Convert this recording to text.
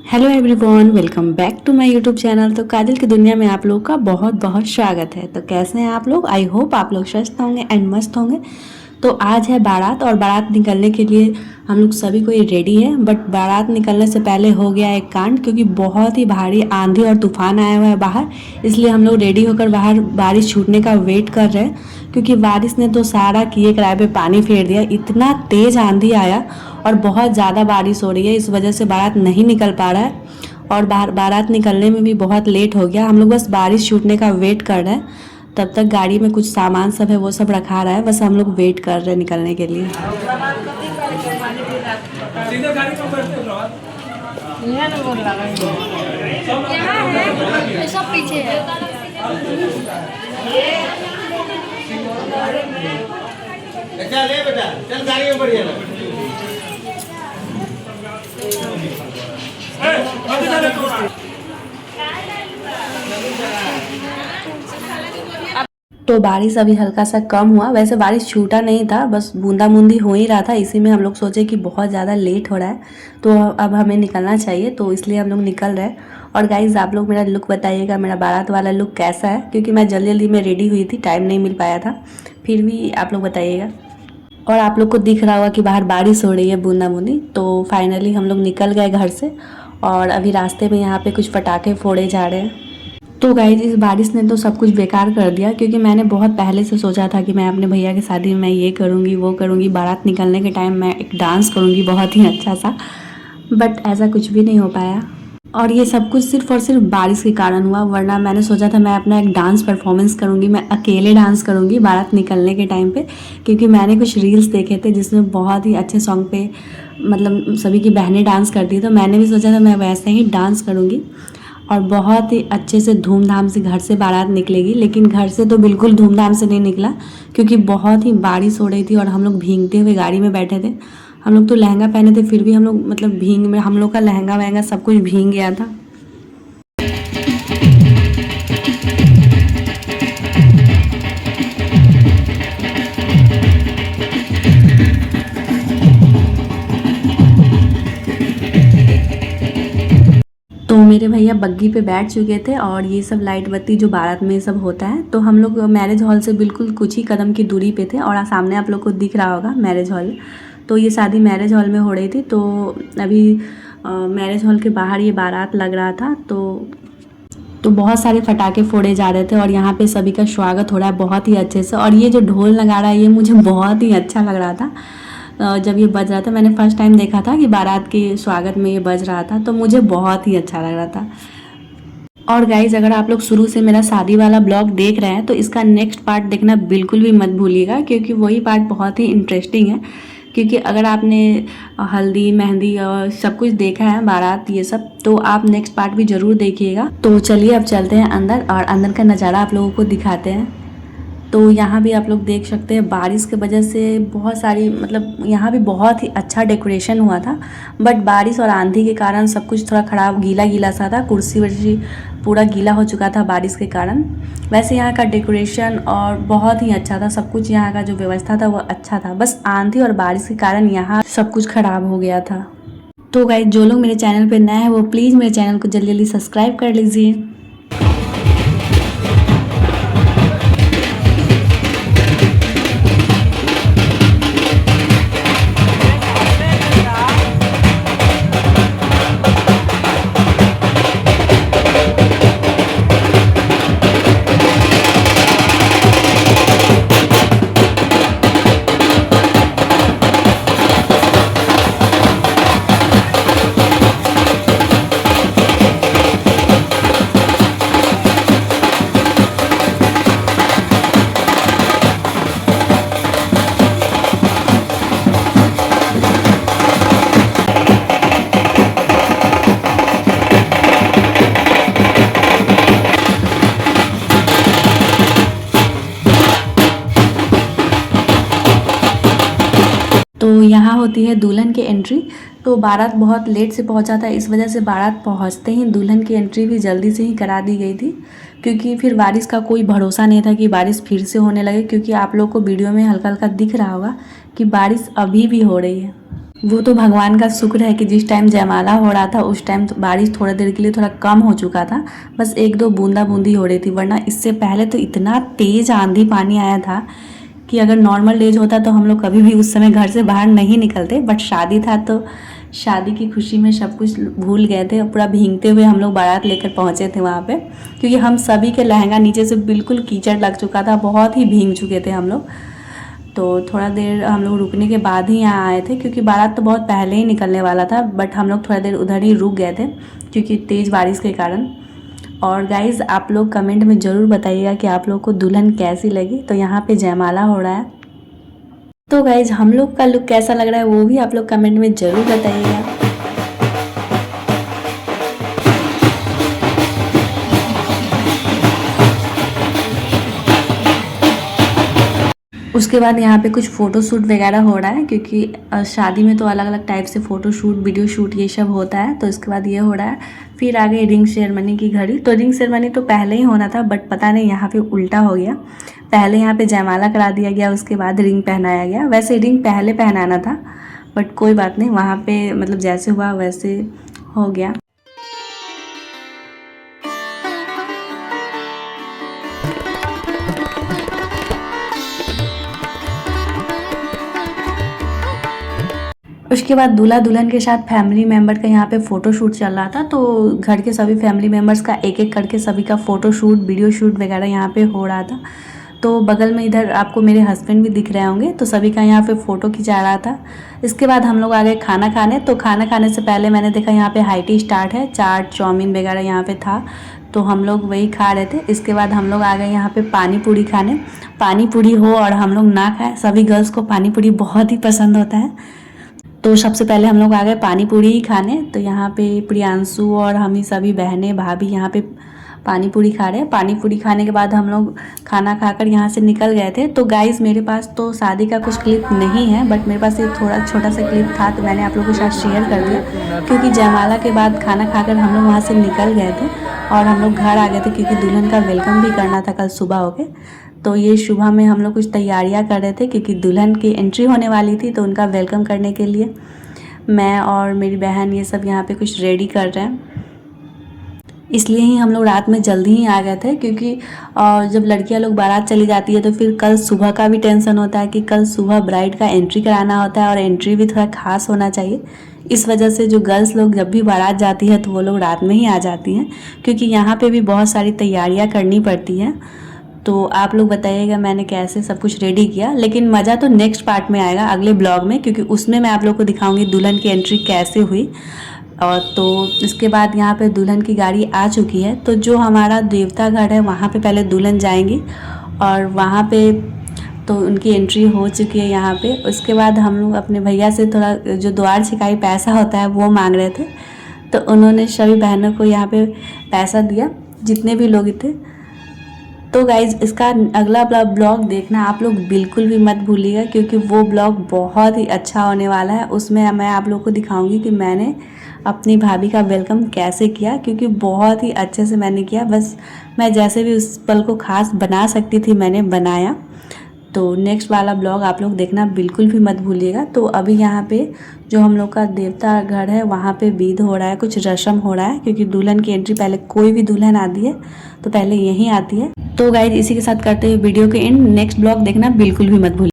Hello everyone, welcome back to my YouTube channel. तो काजल की दुनिया में आप लोग का बहुत बहुत स्वागत है। तो कैसे हैं आप लोग? आई होप आप लोग स्वस्थ होंगे एंड मस्त होंगे। तो आज है बारात और बारात निकलने के लिए हम लोग सभी कोई रेडी है। बट बारात निकलने से पहले हो गया एक कांड, क्योंकि बहुत ही भारी आंधी और तूफान आया हुआ है बाहर। इसलिए हम लोग रेडी होकर बाहर बारिश छूटने का वेट कर रहे हैं, क्योंकि बारिश ने तो सारा किए किराए पे पानी फेर दिया। इतना तेज़ आंधी आया और बहुत ज़्यादा बारिश हो रही है, इस वजह से बारात नहीं निकल पा रहा है। और बारात निकलने में भी बहुत लेट हो गया। हम लोग बस बारिश छूटने का वेट कर रहे हैं। तब तक गाड़ी में कुछ सामान सब है वो सब रखा रहा है, बस हम लोग वेट कर रहे हैं निकलने के लिए। सब पीछे है। चल ले बेटा, चल गाड़ी में बढ़िया ना। तो बारिश अभी हल्का सा कम हुआ। वैसे बारिश छूटा नहीं था, बस बूंदा बूंदी हो ही रहा था। इसी में हम लोग सोचे कि बहुत ज़्यादा लेट हो रहा है तो अब हमें निकलना चाहिए, तो इसलिए हम लोग निकल रहे हैं। और गाइज़, आप लोग मेरा लुक बताइएगा, मेरा बारात वाला लुक कैसा है, क्योंकि मैं जल्दी जल्दी में रेडी हुई थी, टाइम नहीं मिल पाया था। फिर भी आप लोग बताइएगा। और आप लोग को दिख रहा होगा कि बाहर बारिश हो रही है बूंदा बूंदी। तो फाइनली हम लोग निकल गए घर से और अभी रास्ते में यहाँ पे कुछ पटाखे फोड़े जा रहे हैं। तो गाइज, इस बारिश ने तो सब कुछ बेकार कर दिया, क्योंकि मैंने बहुत पहले से सोचा था कि मैं अपने भैया की शादी में मैं ये करूँगी वो करूँगी, बारात निकलने के टाइम मैं एक डांस करूँगी बहुत ही अच्छा सा। बट ऐसा कुछ भी नहीं हो पाया और ये सब कुछ सिर्फ और सिर्फ बारिश के कारण हुआ। वरना मैंने सोचा था मैं अपना एक डांस परफॉर्मेंस करूँगी, मैं अकेले डांस करूँगी बारात निकलने के टाइम पे, क्योंकि मैंने कुछ रील्स देखे थे जिसमें बहुत ही अच्छे सॉन्ग पे मतलब सभी की बहनें डांस करती है। तो मैंने भी सोचा था मैं वैसे ही डांस करूँगी और बहुत ही अच्छे से धूमधाम से घर से बारात निकलेगी। लेकिन घर से तो बिल्कुल धूमधाम से नहीं निकला, क्योंकि बहुत ही बारिश हो रही थी और हम लोग भीगते हुए गाड़ी में बैठे थे। हम लोग तो लहंगा पहने थे, फिर भी हम लोग मतलब भीग में हम लोग का लहंगा वहंगा सब कुछ भीग गया था। तो मेरे भैया बग्गी पे बैठ चुके थे और ये सब लाइट बत्ती जो बारात में सब होता है, तो हम लोग मैरिज हॉल से बिल्कुल कुछ ही कदम की दूरी पे थे। और सामने आप लोग को दिख रहा होगा मैरिज हॉल। तो ये शादी मैरिज हॉल में हो रही थी। तो अभी मैरिज हॉल के बाहर ये बारात लग रहा था। तो बहुत सारे फटाके फोड़े जा रहे थे और यहाँ पे सभी का स्वागत हो रहा है बहुत ही अच्छे से। और ये जो ढोल नगाड़ा है ये मुझे बहुत ही अच्छा लग रहा था। जब ये बज रहा था, मैंने फर्स्ट टाइम देखा था कि बारात के स्वागत में ये बज रहा था, तो मुझे बहुत ही अच्छा लग रहा था। और गाइज, अगर आप लोग शुरू से मेरा शादी वाला ब्लॉग देख रहे हैं तो इसका नेक्स्ट पार्ट देखना बिल्कुल भी मत भूलिएगा, क्योंकि वही पार्ट बहुत ही इंटरेस्टिंग है। क्योंकि अगर आपने हल्दी मेहंदी और सब कुछ देखा है, बारात ये सब, तो आप नेक्स्ट पार्ट भी ज़रूर देखिएगा। तो चलिए अब चलते हैं अंदर और अंदर का नज़ारा आप लोगों को दिखाते हैं। तो यहाँ भी आप लोग देख सकते हैं बारिश के वजह से बहुत सारी मतलब यहाँ भी बहुत ही अच्छा डेकोरेशन हुआ था। बट बारिश और आंधी के कारण सब कुछ थोड़ा ख़राब गीला गीला सा था। कुर्सी वर्सी पूरा गीला हो चुका था बारिश के कारण। वैसे यहाँ का डेकोरेशन और बहुत ही अच्छा था, सब कुछ यहाँ का जो व्यवस्था था वो अच्छा था। बस आंधी और बारिश के कारण यहाँ सब कुछ ख़राब हो गया था। तो गाइस, जो लोग मेरे चैनल पर नए हैं वो प्लीज़ मेरे चैनल को जल्दी जल्दी सब्सक्राइब कर लीजिए। तो यहाँ होती है दुल्हन की एंट्री। तो बारात बहुत लेट से पहुँचा था, इस वजह से बारात पहुँचते ही दुल्हन की एंट्री भी जल्दी से ही करा दी गई थी, क्योंकि फिर बारिश का कोई भरोसा नहीं था कि बारिश फिर से होने लगे। क्योंकि आप लोग को वीडियो में हल्का हल्का दिख रहा होगा कि बारिश अभी भी हो रही है। वो तो भगवान का शुक्र है कि जिस टाइम जयमाला हो रहा था उस टाइम तो बारिश थोड़ा देर के लिए थोड़ा कम हो चुका था, बस 1-2 बूंदा बूंदी हो रही थी, वरना इससे पहले तो इतना तेज़ आंधी पानी आया था कि अगर नॉर्मल डेज होता तो हम लोग कभी भी उस समय घर से बाहर नहीं निकलते। बट शादी था तो शादी की खुशी में सब कुछ भूल गए थे, पूरा भीगते हुए हम लोग बारात लेकर पहुँचे थे वहाँ पे, क्योंकि हम सभी के लहंगा नीचे से बिल्कुल कीचड़ लग चुका था, बहुत ही भीग चुके थे हम लोग। तो थोड़ा देर हम लोग रुकने के बाद ही यहाँ आए थे, क्योंकि बारात तो बहुत पहले ही निकलने वाला था, बट हम लोग थोड़ा देर उधर ही रुक गए थे क्योंकि तेज़ बारिश के कारण। और गाइज़ आप लोग कमेंट में ज़रूर बताइएगा कि आप लोग को दुल्हन कैसी लगी। तो यहाँ पे जयमाला हो रहा है, तो गाइज़ हम लोग का लुक कैसा लग रहा है वो भी आप लोग कमेंट में ज़रूर बताइएगा। उसके बाद यहाँ पे कुछ फ़ोटो शूट वगैरह हो रहा है, क्योंकि शादी में तो अलग अलग टाइप से फ़ोटो शूट वीडियो शूट ये सब होता है। तो इसके बाद ये हो रहा है, फिर आगे रिंग सेरेमनी की घड़ी। तो रिंग सेरेमनी तो पहले ही होना था, बट पता नहीं यहाँ पे उल्टा हो गया, पहले यहाँ पे जयमाला करा दिया गया, उसके बाद रिंग पहनाया गया। वैसे रिंग पहले पहनाना था, बट कोई बात नहीं, वहाँ पे मतलब जैसे हुआ वैसे हो गया। उसके बाद दूल्हा दुल्हन के साथ फैमिली मेम्बर का यहाँ पे फ़ोटो शूट चल रहा था। तो घर के सभी फैमिली मेम्बर्स का एक एक करके सभी का फ़ोटो शूट वीडियो शूट वगैरह यहाँ पे हो रहा था। तो बगल में इधर आपको मेरे हस्बैंड भी दिख रहे होंगे, तो सभी का यहाँ पे फ़ोटो खिंचा रहा था। इसके बाद हम लोग आ गए खाना खाने। तो खाना खाने से पहले मैंने देखा यहाँ पे हाई टी स्टार्ट है, चाट चाउमीन वगैरह यहाँ पे था, तो हम लोग वही खा रहे थे। इसके बाद हम लोग आ गए यहाँ पे पानी पूरी खाने। पानी पूरी हो और हम लोग ना खाएं, सभी गर्ल्स को पानी पूरी बहुत ही पसंद होता है। तो सबसे पहले हम लोग आ गए पानी पूरी ही खाने। तो यहाँ पे प्रियांशु और हम ही सभी बहनें भाभी यहाँ पे पानी पूरी खा रहे हैं। पानी पूरी खाने के बाद हम लोग खाना खाकर यहाँ से निकल गए थे। तो गाइज़ मेरे पास तो शादी का कुछ क्लिप नहीं है, बट मेरे पास ये थोड़ा छोटा सा क्लिप था, तो मैंने आप लोगों के साथ शेयर कर दिया। क्योंकि जयमाला के बाद खाना खाकर हम लोग वहाँ से निकल गए थे और हम लोग घर आ गए थे, क्योंकि दुल्हन का वेलकम भी करना था कल सुबह होके। तो ये सुबह में हम लोग कुछ तैयारियां कर रहे थे, क्योंकि दुल्हन की एंट्री होने वाली थी, तो उनका वेलकम करने के लिए मैं और मेरी बहन ये सब यहाँ पे कुछ रेडी कर रहे हैं। इसलिए ही हम लोग रात में जल्दी ही आ गए थे, क्योंकि जब लड़कियां लोग बारात चली जाती है तो फिर कल सुबह का भी टेंशन होता है कि कल सुबह ब्राइड का एंट्री कराना होता है, और एंट्री भी थोड़ा खास होना चाहिए। इस वजह से जो गर्ल्स लोग जब भी बारात जाती है तो वो लोग रात में ही आ जाती हैं, क्योंकि यहाँ पे भी बहुत सारी तैयारियाँ करनी पड़ती हैं। तो आप लोग बताइएगा मैंने कैसे सब कुछ रेडी किया। लेकिन मज़ा तो नेक्स्ट पार्ट में आएगा, अगले ब्लॉग में, क्योंकि उसमें मैं आप लोग को दिखाऊंगी दुल्हन की एंट्री कैसे हुई। और तो इसके बाद यहाँ पे दुल्हन की गाड़ी आ चुकी है। तो जो हमारा देवता घर है वहाँ पे पहले दुल्हन जाएंगी, और वहाँ पे तो उनकी एंट्री हो चुकी है यहाँ पे। उसके बाद हम लोग अपने भैया से थोड़ा जो द्वार छिकाई पैसा होता है वो मांग रहे थे, तो उन्होंने सभी बहनों को यहाँ पे पैसा दिया, जितने भी लोग थे। तो गाइज़ इसका अगला ब्लॉग देखना आप लोग बिल्कुल भी मत भूलिएगा, क्योंकि वो ब्लॉग बहुत ही अच्छा होने वाला है। उसमें मैं आप लोग को दिखाऊंगी कि मैंने अपनी भाभी का वेलकम कैसे किया, क्योंकि बहुत ही अच्छे से मैंने किया। बस मैं जैसे भी उस पल को ख़ास बना सकती थी मैंने बनाया। तो नेक्स्ट वाला ब्लॉग आप लोग देखना बिल्कुल भी मत भूलिएगा। तो अभी यहाँ पे जो हम लोग का देवता घर है वहाँ पे विध हो रहा है, कुछ रस्म हो रहा है, क्योंकि दुल्हन की एंट्री पहले कोई भी दुल्हन आती है तो पहले यहीं आती है। तो गाइज इसी के साथ करते हुए वीडियो के एंड। नेक्स्ट ब्लॉग देखना बिल्कुल भी मत भूलिए।